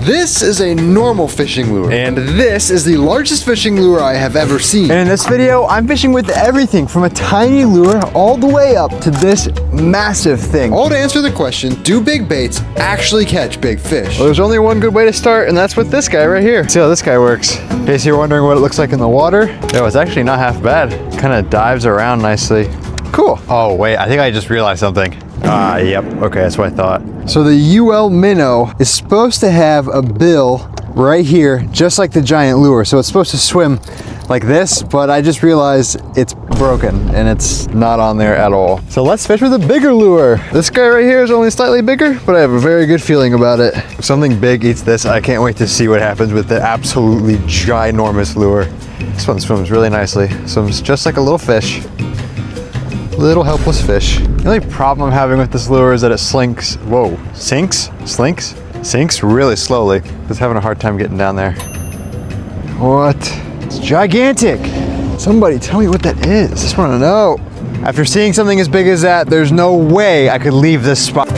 This is a normal fishing lure, and this is the largest fishing lure I have ever seen. And in this video, I'm fishing with everything from a tiny lure all the way up to this massive thing. All to answer the question, do big baits actually catch big fish? Well, there's only one good way to start, and that's with this guy right here. See how this guy works. In case you're wondering what it looks like in the water, yo, it's actually not half bad. Kind of dives around nicely. Cool. Oh wait, I think I just realized something. Yep, okay, that's what I thought. So the UL minnow is supposed to have a bill right here, just like the giant lure. So it's supposed to swim like this, but I just realized it's broken and it's not on there at all. So let's fish with a bigger lure. This guy right here is only slightly bigger, but I have a very good feeling about it. If something big eats this, I can't wait to see what happens with the absolutely ginormous lure. This one swims really nicely. Swims just like a little fish. Little helpless fish. The only problem I'm having with this lure is that it sinks really slowly. It's having a hard time getting down there. What? It's gigantic. Somebody tell me what that is. I just want to know. After seeing something as big as that, there's no way I could leave this spot.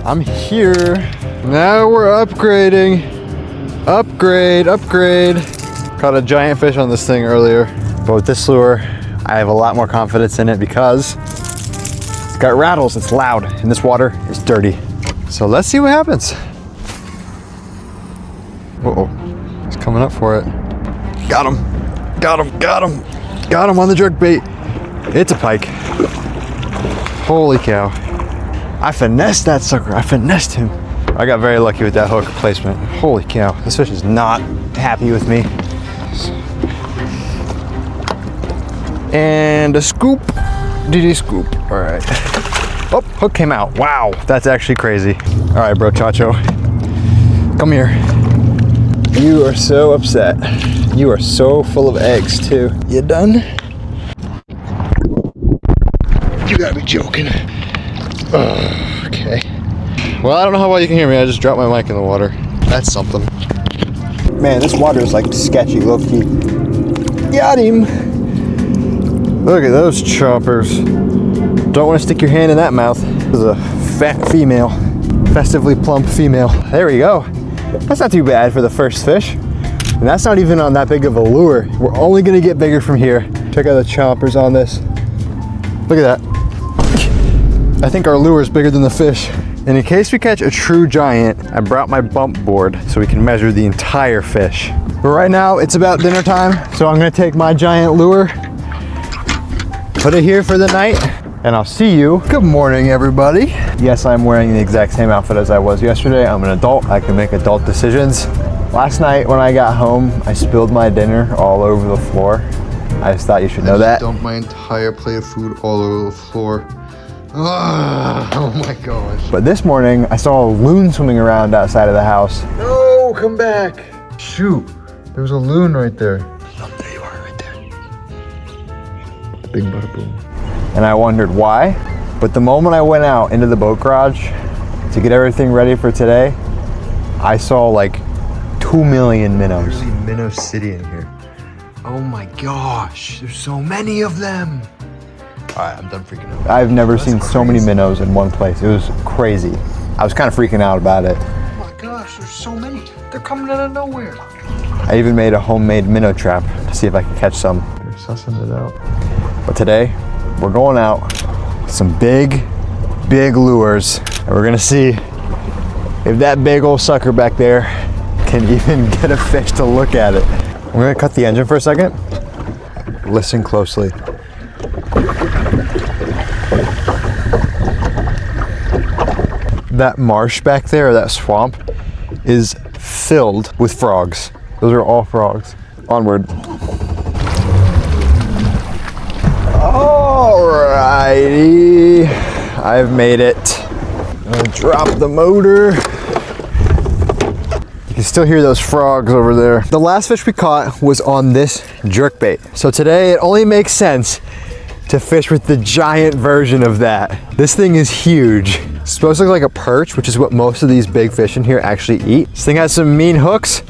I'm here. Now we're upgrading. Upgrade. Caught a giant fish on this thing earlier. But with this lure, I have a lot more confidence in it because it's got rattles, it's loud, and this water is dirty. So let's see what happens. Uh-oh, he's coming up for it. Got him on the jerk bait. It's a pike. Holy cow. I finessed that sucker, I finessed him. I got very lucky with that hook placement. Holy cow, this fish is not happy with me. And a scoop, DD scoop, all right. Oh, hook came out, wow, that's actually crazy. All right, bro, Chacho, come here. You are so upset. You are so full of eggs too. You done? You gotta be joking. Okay. Well, I don't know how well you can hear me. I just dropped my mic in the water. That's something. Man, this water is like sketchy, low-key. Got him. Look at those choppers. Don't want to stick your hand in that mouth. This is a fat female. Festively plump female. There we go. That's not too bad for the first fish. And that's not even on that big of a lure. We're only gonna get bigger from here. Check out the choppers on this. Look at that. I think our lure is bigger than the fish. And in case we catch a true giant, I brought my bump board so we can measure the entire fish. But right now it's about dinner time, so I'm gonna take my giant lure, put it here for the night, and I'll see you. Good morning, everybody. Yes, I'm wearing the exact same outfit as I was yesterday. I'm an adult, I can make adult decisions. Last night when I got home, I spilled my dinner all over the floor. I just thought you should know that. I dumped my entire plate of food all over the floor. Oh my gosh. But this morning, I saw a loon swimming around outside of the house. No, come back. Shoot, there was a loon right there. Oh, there you are, right there. Big bada boom. And I wondered why, but the moment I went out into the boat garage to get everything ready for today, I saw like 2 million minnows. There's Minnow City in here. Oh my gosh, there's so many of them. All right, I'm done freaking out. I've never seen so many minnows in one place. It was crazy. I was kind of freaking out about it. Oh my gosh, there's so many. They're coming out of nowhere. I even made a homemade minnow trap to see if I could catch some. They're sussing it out. But today, we're going out with some big lures. And we're gonna see if that big old sucker back there can even get a fish to look at it. We're gonna cut the engine for a second. Listen closely. That marsh back there, or that swamp, is filled with frogs. Those are all frogs. Onward. Alrighty, I've made it. I'm gonna drop the motor. You can still hear those frogs over there. The last fish we caught was on this jerkbait. So today it only makes sense to fish with the giant version of that. This thing is huge. It's supposed to look like a perch, which is what most of these big fish in here actually eat. This thing has some mean hooks,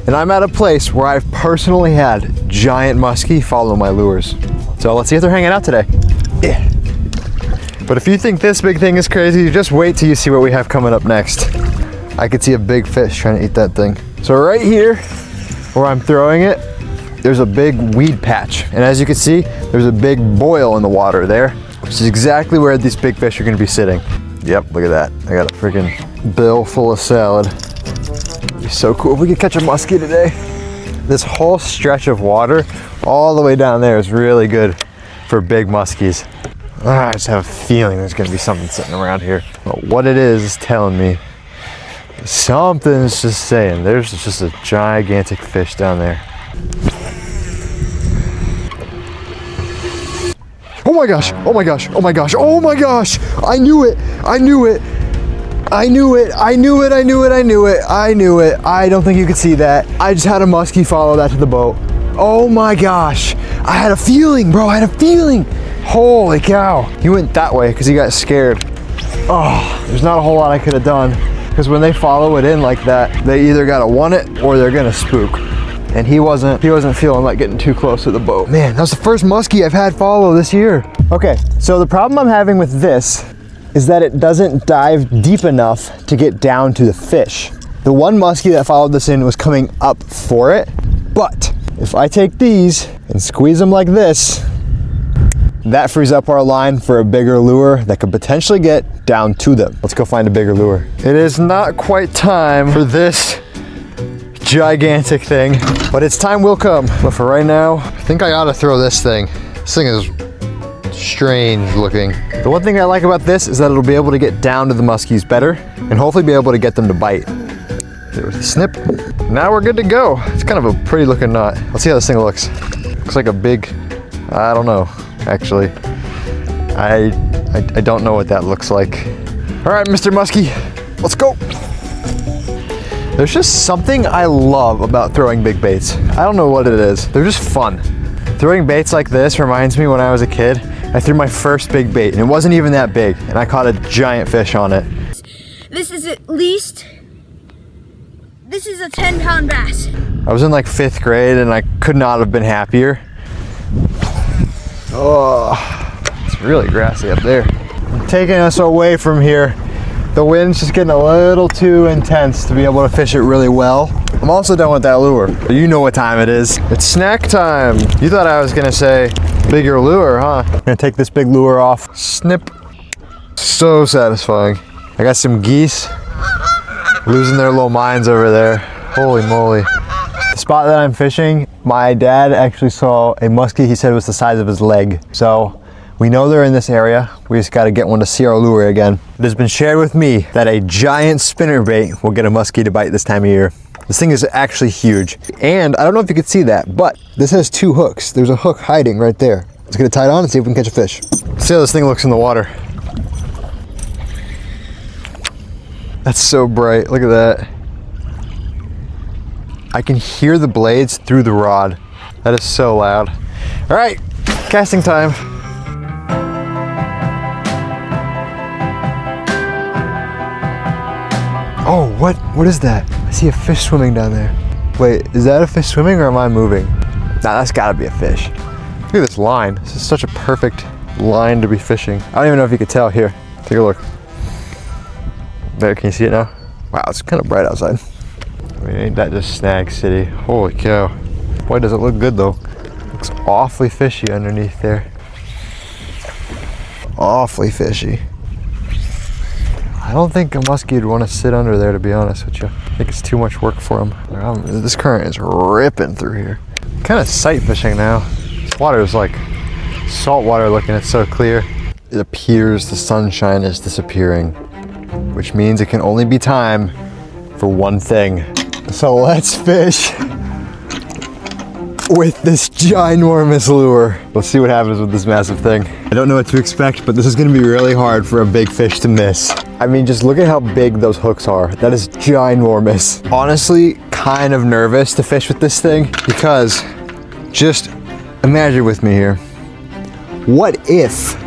and I'm at a place where I've personally had giant musky follow my lures. So let's see if they're hanging out today. Yeah. But if you think this big thing is crazy, just wait till you see what we have coming up next. I could see a big fish trying to eat that thing. So right here, where I'm throwing it, there's a big weed patch. And as you can see, there's a big boil in the water there, which is exactly where these big fish are gonna be sitting. Yep, look at that. I got a freaking bill full of salad. It'd be so cool if we could catch a muskie today. This whole stretch of water, all the way down there, is really good for big muskies. I just have a feeling there's gonna be something sitting around here. But what it is telling me, something's just saying, there's just a gigantic fish down there. Oh my gosh, oh my gosh, oh my gosh, oh my gosh! I knew it, I knew it, I knew it, I knew it, I knew it, I knew it, I knew it. I don't think you could see that. I just had a muskie follow that to the boat. Oh my gosh, I had a feeling, bro, I had a feeling. Holy cow. He went that way because he got scared. Oh, there's not a whole lot I could have done, because when they follow it in like that, they either gotta want it or they're gonna spook. And he wasn't feeling like getting too close to the boat. Man, that was the first muskie I've had follow this year. Okay, so the problem I'm having with this is that it doesn't dive deep enough to get down to the fish. The one muskie that followed this in was coming up for it, but if I take these and squeeze them like this, that frees up our line for a bigger lure that could potentially get down to them. Let's go find a bigger lure. It is not quite time for this gigantic thing, but its time will come. But for right now, I think I ought to throw this thing. This thing is strange looking. The one thing I like about this is that it'll be able to get down to the muskies better and hopefully be able to get them to bite. There was a snip. Now we're good to go. It's kind of a pretty looking knot. Let's see how this thing looks. Looks like a big, I don't know, actually. I don't know what that looks like. All right, Mr. Muskie, let's go. There's just something I love about throwing big baits. I don't know what it is. They're just fun. Throwing baits like this reminds me when I was a kid, I threw my first big bait and it wasn't even that big and I caught a giant fish on it. This is a 10-pound bass. I was in like 5th grade and I could not have been happier. Oh, it's really grassy up there. Taking us away from here. The wind's just getting a little too intense to be able to fish it really well. I'm also done with that lure. You know what time it is. It's snack time. You thought I was gonna say bigger lure, huh? I'm gonna take this big lure off. Snip. So satisfying. I got some geese losing their little minds over there. Holy moly. The spot that I'm fishing, my dad actually saw a muskie he said was the size of his leg. So we know they're in this area. We just gotta get one to see our lure again. It has been shared with me that a giant spinnerbait will get a muskie to bite this time of year. This thing is actually huge. And I don't know if you could see that, but this has 2 hooks. There's a hook hiding right there. Let's get it tied on and see if we can catch a fish. Let's see how this thing looks in the water. That's so bright, look at that. I can hear the blades through the rod. That is so loud. All right, casting time. Oh, what is that? I see a fish swimming down there. Wait, is that a fish swimming or am I moving? Nah, that's gotta be a fish. Look at this line. This is such a perfect line to be fishing. I don't even know if you could tell. Here, take a look. There, can you see it now? Wow, it's kind of bright outside. I mean, ain't that just Snag City? Holy cow. Boy, does it look good though. Looks awfully fishy underneath there. Awfully fishy. I don't think a muskie would want to sit under there, to be honest with you. I think it's too much work for him. This current is ripping through here. Kind of sight fishing now. This water is like salt water looking, it's so clear. It appears the sunshine is disappearing, which means it can only be time for one thing. So let's fish with this ginormous lure. Let's see what happens with this massive thing. I don't know what to expect, but this is gonna be really hard for a big fish to miss. I mean, just look at how big those hooks are. That is ginormous. Honestly, kind of nervous to fish with this thing because just imagine with me here. What if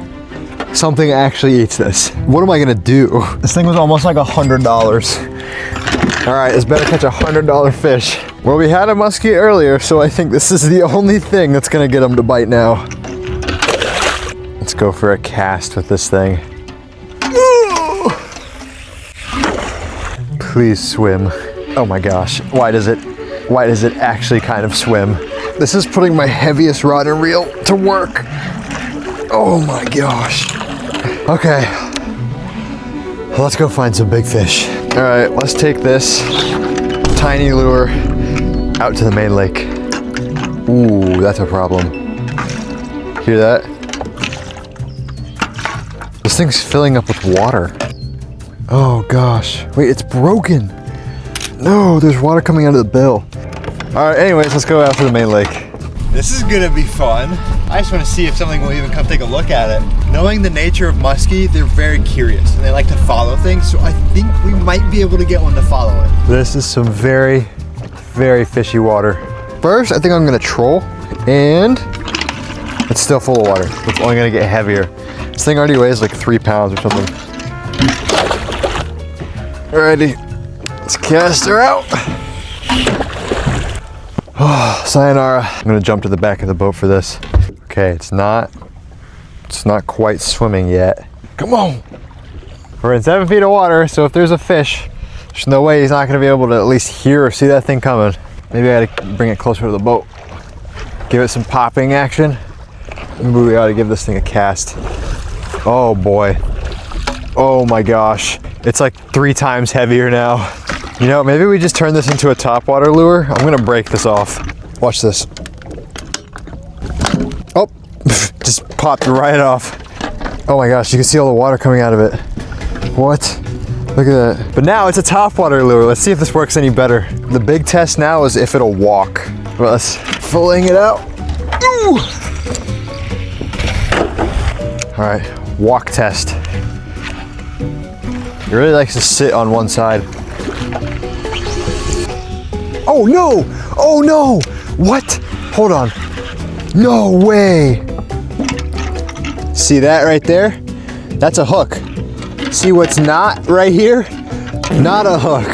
something actually eats this? What am I gonna do? This thing was almost like $100. All right, it's better catch a $100 fish. Well, we had a muskie earlier, so I think this is the only thing that's gonna get him to bite now. Let's go for a cast with this thing. Please swim. Oh my gosh, why does it actually kind of swim? This is putting my heaviest rod and reel to work. Oh my gosh. Okay, let's go find some big fish. All right, let's take this tiny lure out to the main lake. Ooh, that's a problem. Hear that? This thing's filling up with water. Oh gosh, wait, it's broken. No, there's water coming out of the bill. All right, anyways, let's go out to the main lake. This is gonna be fun. I just wanna see if something will even come take a look at it. Knowing the nature of muskie, they're very curious and they like to follow things, so I think we might be able to get one to follow it. This is some very, very fishy water. First, I think I'm gonna troll, and it's still full of water. It's only gonna get heavier. This thing already weighs like 3 pounds or something. Alrighty, let's cast her out. Oh, sayonara. I'm gonna jump to the back of the boat for this. Okay, it's not quite swimming yet. Come on. We're in 7 feet of water, so if there's a fish, there's no way he's not gonna be able to at least hear or see that thing coming. Maybe I gotta bring it closer to the boat. Give it some popping action. Maybe we ought to give this thing a cast. Oh boy. Oh my gosh. It's like 3 times heavier now. You know, maybe we just turn this into a topwater lure. I'm gonna break this off. Watch this. Oh, just popped right off. Oh my gosh, you can see all the water coming out of it. What? Look at that. But now it's a topwater lure. Let's see if this works any better. The big test now is if it'll walk. Well, let's filling it out. Ooh. All right, walk test. He really likes to sit on one side. Oh no! Oh no! What? Hold on. No way! See that right there? That's a hook. See what's not right here? Not a hook.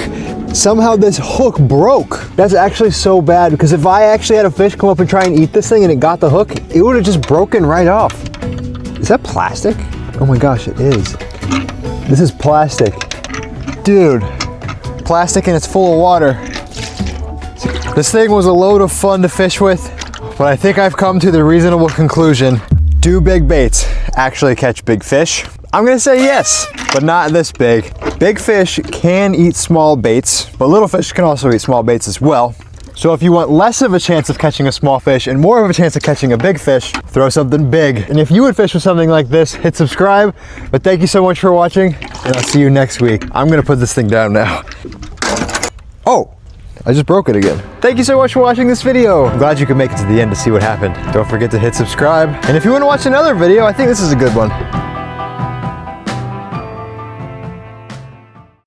Somehow this hook broke. That's actually so bad because if I actually had a fish come up and try and eat this thing and it got the hook, it would have just broken right off. Is that plastic? Oh my gosh, it is. This is plastic. Dude, plastic and it's full of water. This thing was a load of fun to fish with, but I think I've come to the reasonable conclusion. Do big baits actually catch big fish? I'm gonna say yes, but not this big. Big fish can eat small baits, but little fish can also eat small baits as well. So if you want less of a chance of catching a small fish and more of a chance of catching a big fish, throw something big. And if you would fish with something like this, hit subscribe. But thank you so much for watching, and I'll see you next week. I'm gonna put this thing down now. Oh, I just broke it again. Thank you so much for watching this video. I'm glad you could make it to the end to see what happened. Don't forget to hit subscribe. And if you wanna watch another video, I think this is a good one.